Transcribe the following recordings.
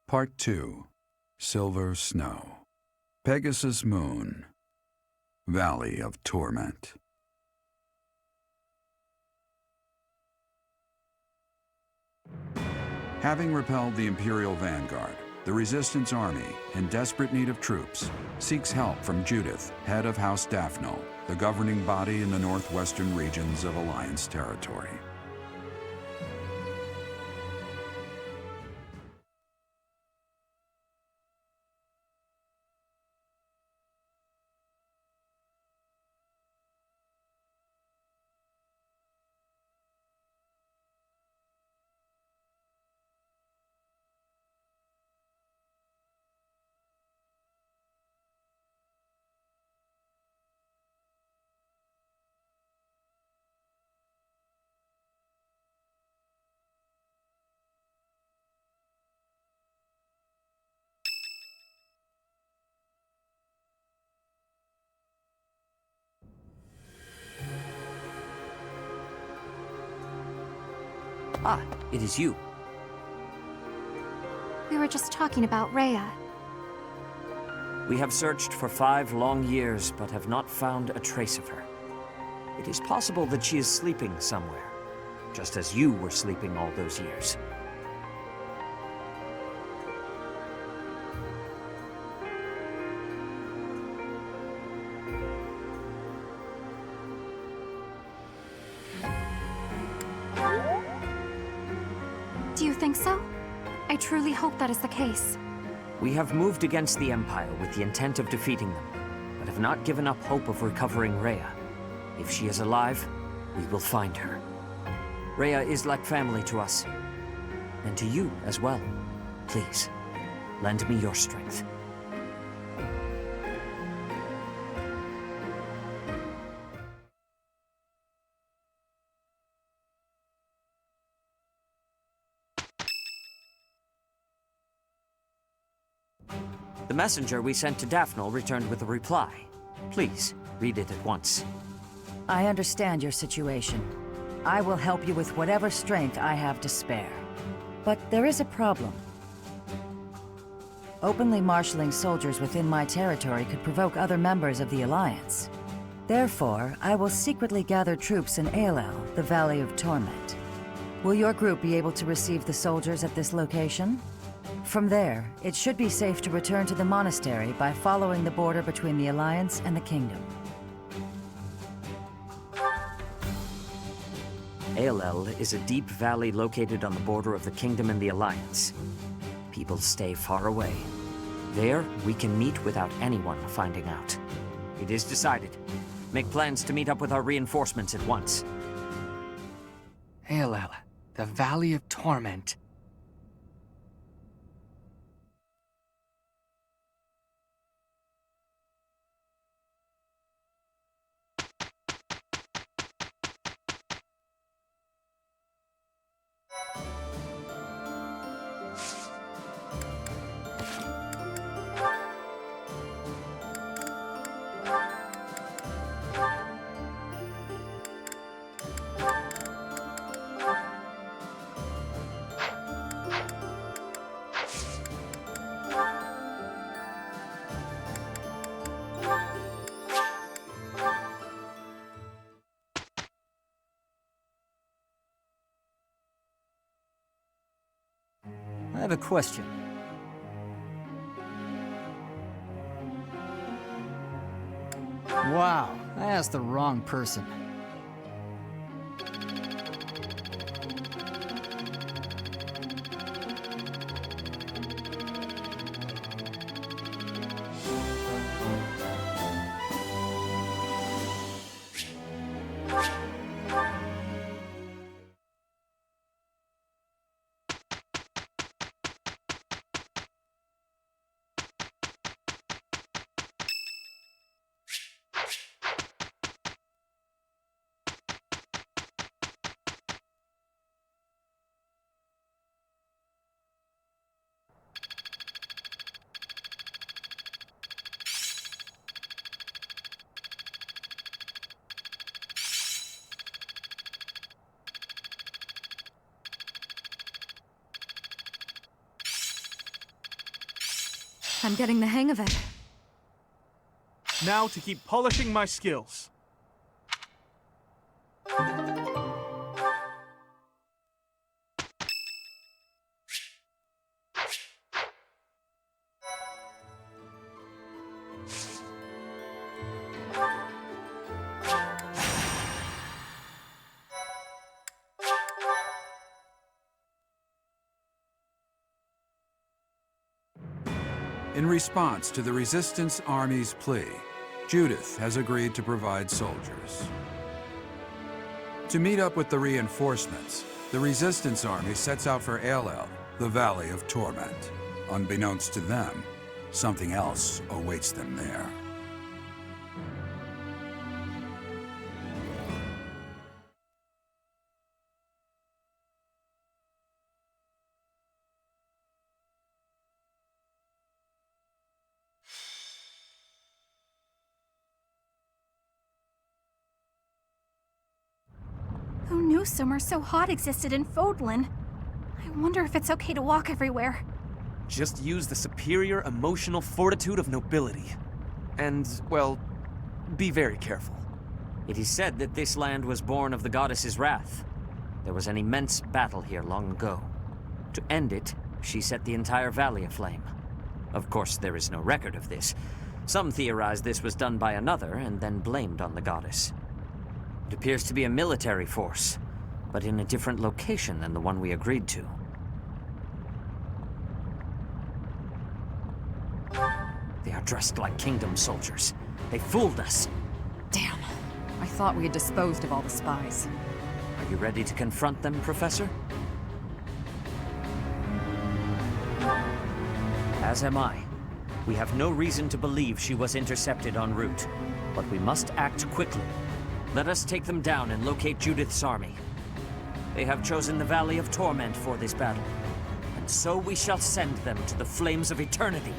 Part 2. Silver Snow. Pegasus Moon. Valley of Torment. Having repelled the Imperial Vanguard, the Resistance Army, in desperate need of troops, seeks help from Judith, head of House Daphnel, the governing body in the northwestern regions of Alliance territory. Ah, it is you. We were just talking about Rhea. We have searched for 5 long years, but have not found a trace of her. It is possible that she is sleeping somewhere, just as you were sleeping all those years. Do you think so? I truly hope that is the case. We have moved against the Empire with the intent of defeating them, but have not given up hope of recovering Rhea. If she is alive, we will find her. Rhea is like family to us, and to you as well. Please, lend me your strength. The messenger we sent to Daphnel returned with a reply. Please, read it at once. I understand your situation. I will help you with whatever strength I have to spare. But there is a problem. Openly marshaling soldiers within my territory could provoke other members of the Alliance. Therefore, I will secretly gather troops in Ailell, the Valley of Torment. Will your group be able to receive the soldiers at this location? From there, it should be safe to return to the monastery by following the border between the Alliance and the Kingdom. Ailell is a deep valley located on the border of the Kingdom and the Alliance. People stay far away. There, we can meet without anyone finding out. It is decided. Make plans to meet up with our reinforcements at once. Ailell, the Valley of Torment. I have a question. Wow, I asked the wrong person. I'm getting the hang of it. Now to keep polishing my skills. In response to the Resistance Army's plea, Judith has agreed to provide soldiers. To meet up with the reinforcements, the Resistance Army sets out for Ailell, the Valley of Torment. Unbeknownst to them, something else awaits them there. Who knew summer so hot existed in Fodlan? I wonder if it's okay to walk everywhere. Just use the superior emotional fortitude of nobility. And, well, be very careful. It is said that this land was born of the goddess's wrath. There was an immense battle here long ago. To end it, she set the entire valley aflame. Of course, there is no record of this. Some theorize this was done by another and then blamed on the goddess. It appears to be a military force, but in a different location than the one we agreed to. They are dressed like kingdom soldiers. They fooled us. Damn. I thought we had disposed of all the spies. Are you ready to confront them, Professor? As am I. We have no reason to believe she was intercepted en route, but we must act quickly. Let us take them down and locate Judith's army. They have chosen the Valley of Torment for this battle, and so we shall send them to the flames of eternity.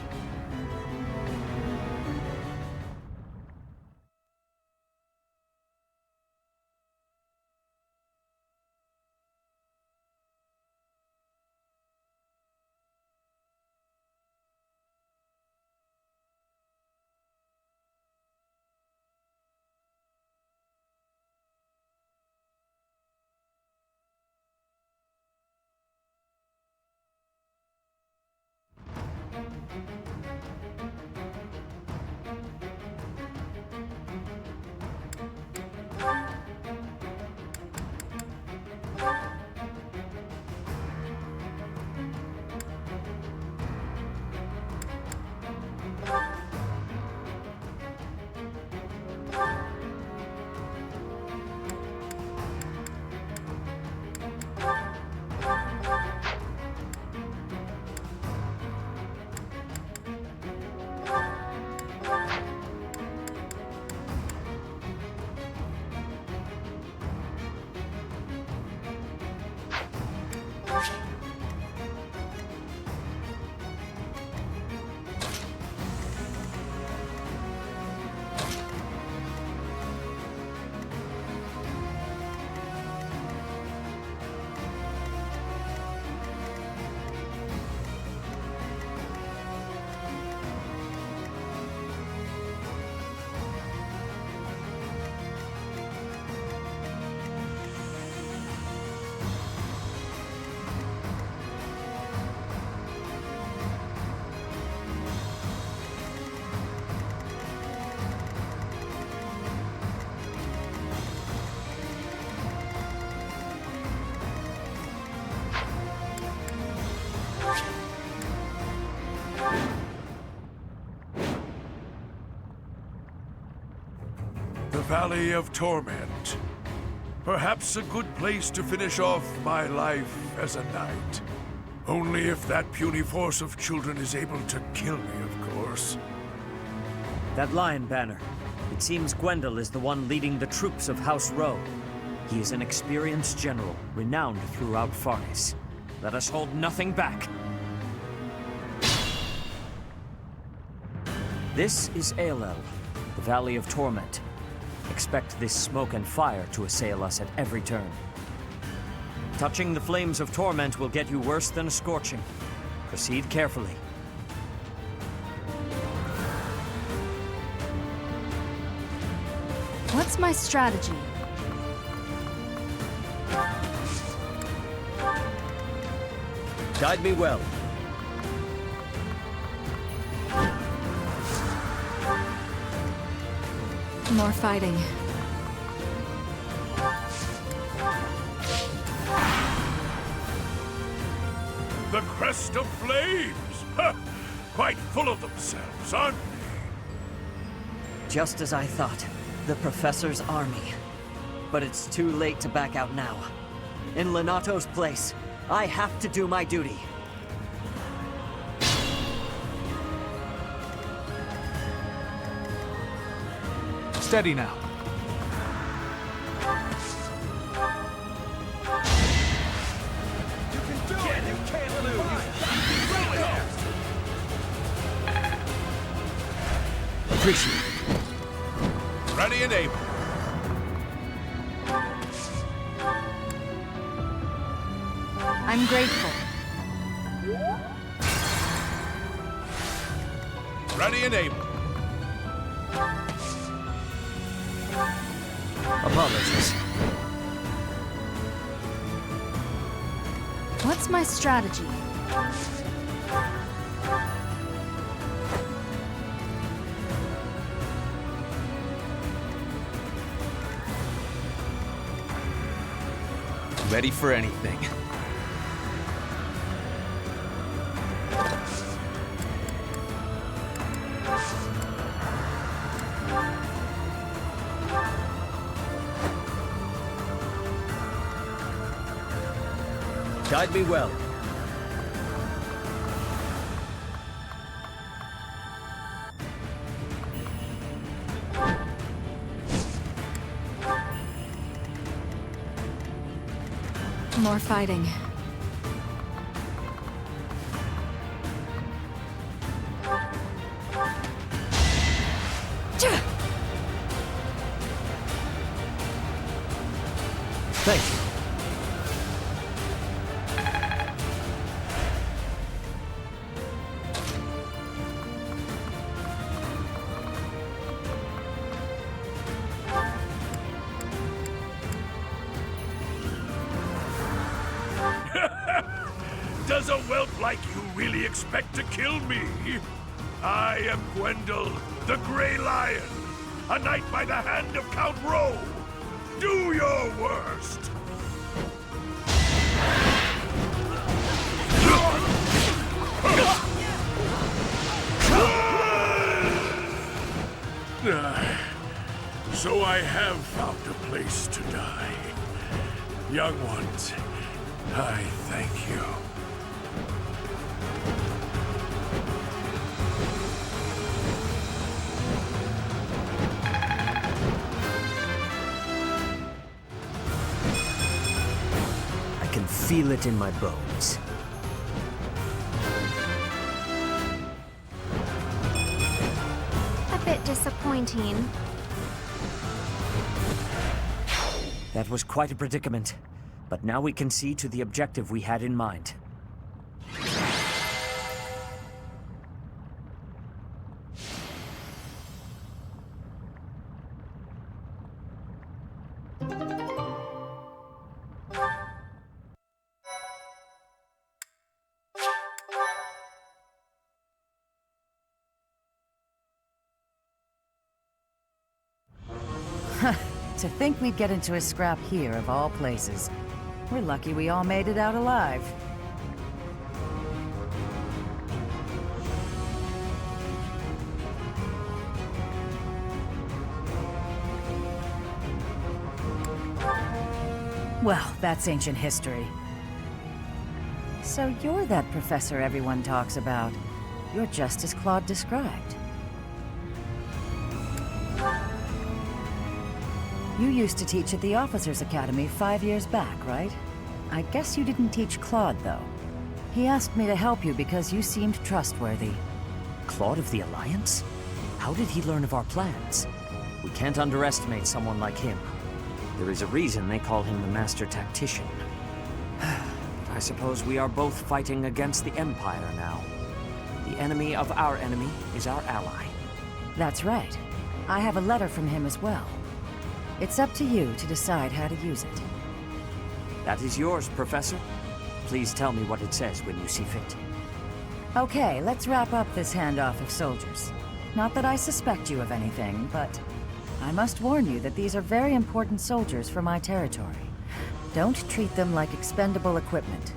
The Valley of Torment. Perhaps a good place to finish off my life as a knight. Only if that puny force of children is able to kill me, of course. That lion banner. It seems Gwendol is the one leading the troops of House Rowe. He is an experienced general, renowned throughout Farnes. Let us hold nothing back. This is Ailell, the Valley of Torment. Expect this smoke and fire to assail us at every turn. Touching the flames of torment will get you worse than a scorching. Proceed carefully. What's my strategy? Guide me well. More fighting. The Crest of Flames! Ha! Quite full of themselves, aren't they? Just as I thought. The Professor's army. But it's too late to back out now. In Lenato's place, I have to do my duty. Steady now. Appreciate it. Ready and able. I'm grateful. Ready and able. Apologies. What's my strategy? Ready for anything. Guide me well. More fighting. Thank you. Does a whelp like you really expect to kill me? I am Gwendol, the Grey Lion, a knight by the hand of Count Rowe. Do your worst! So I have found a place to die. Young ones, I thank you. I can feel it in my bones. A bit disappointing. That was quite a predicament, but now we can see to the objective we had in mind. To think we'd get into a scrap here, of all places. We're lucky we all made it out alive. Well, that's ancient history. So you're that professor everyone talks about. You're just as Claude described. You used to teach at the Officers' Academy 5 years back, right? I guess you didn't teach Claude, though. He asked me to help you because you seemed trustworthy. Claude of the Alliance? How did he learn of our plans? We can't underestimate someone like him. There is a reason they call him the Master Tactician. I suppose we are both fighting against the Empire now. The enemy of our enemy is our ally. That's right. I have a letter from him as well. It's up to you to decide how to use it. That is yours, Professor. Please tell me what it says when you see fit. Okay, let's wrap up this handoff of soldiers. Not that I suspect you of anything, but I must warn you that these are very important soldiers for my territory. Don't treat them like expendable equipment.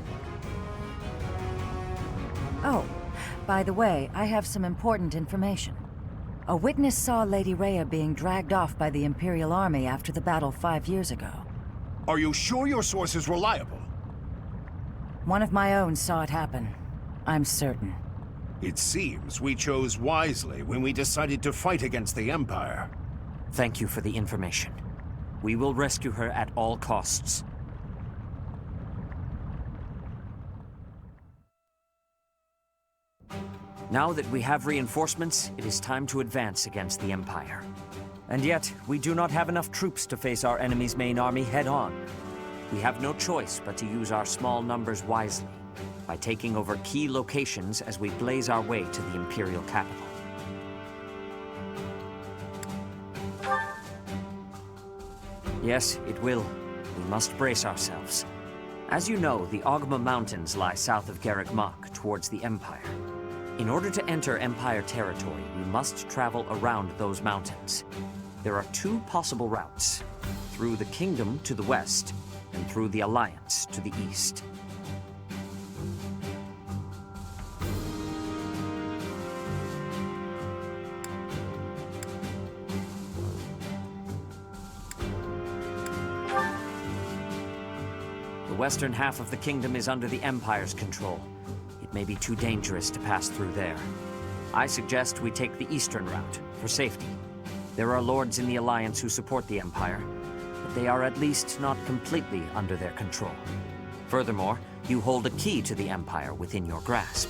Oh, by the way, I have some important information. A witness saw Lady Rhea being dragged off by the Imperial Army after the battle 5 years ago. Are you sure your source is reliable? One of my own saw it happen. I'm certain. It seems we chose wisely when we decided to fight against the Empire. Thank you for the information. We will rescue her at all costs. Now that we have reinforcements, it is time to advance against the Empire. And yet, we do not have enough troops to face our enemy's main army head-on. We have no choice but to use our small numbers wisely, by taking over key locations as we blaze our way to the Imperial capital. Yes, it will. We must brace ourselves. As you know, the Ogma Mountains lie south of Garreg Mach, towards the Empire. In order to enter Empire territory, we must travel around those mountains. There are 2 possible routes: through the Kingdom to the west, and through the Alliance to the east. The western half of the kingdom is under the Empire's control. It may be too dangerous to pass through there. I suggest we take the eastern route, for safety. There are lords in the Alliance who support the Empire, but they are at least not completely under their control. Furthermore, you hold a key to the Empire within your grasp.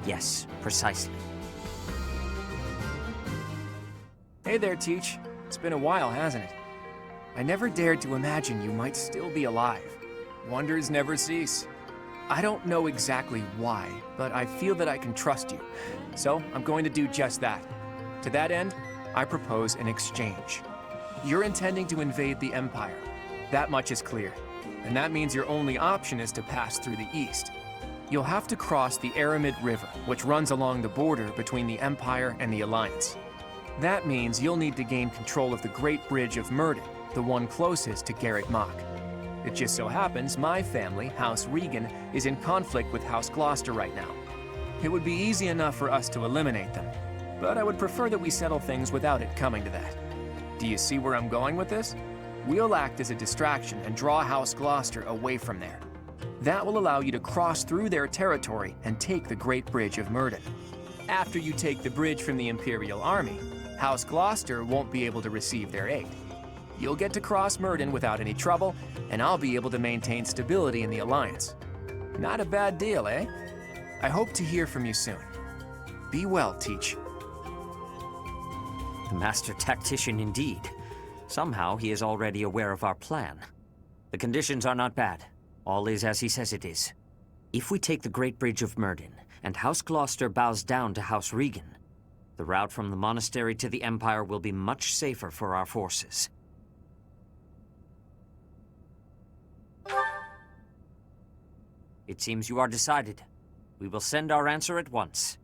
Yes, precisely. Hey there, Teach. It's been a while, hasn't it? I never dared to imagine you might still be alive. Wonders never cease. I don't know exactly why, but I feel that I can trust you. So I'm going to do just that. To that end, I propose an exchange. You're intending to invade the Empire. That much is clear. And that means your only option is to pass through the east. You'll have to cross the Aramid River, which runs along the border between the Empire and the Alliance. That means you'll need to gain control of the Great Bridge of Murden, the one closest to Garreg Mach. It just so happens my family, House Regan, is in conflict with House Gloucester right now. It would be easy enough for us to eliminate them, but I would prefer that we settle things without it coming to that. Do you see where I'm going with this? We'll act as a distraction and draw House Gloucester away from there. That will allow you to cross through their territory and take the Great Bridge of Murden. After you take the bridge from the Imperial Army, House Gloucester won't be able to receive their aid. You'll get to cross Murden without any trouble, and I'll be able to maintain stability in the Alliance. Not a bad deal, eh? I hope to hear from you soon. Be well, Teach. The master tactician indeed. Somehow he is already aware of our plan. The conditions are not bad. All is as he says it is. If we take the Great Bridge of Murden, and House Gloucester bows down to House Regan, the route from the monastery to the Empire will be much safer for our forces. It seems you are decided. We will send our answer at once.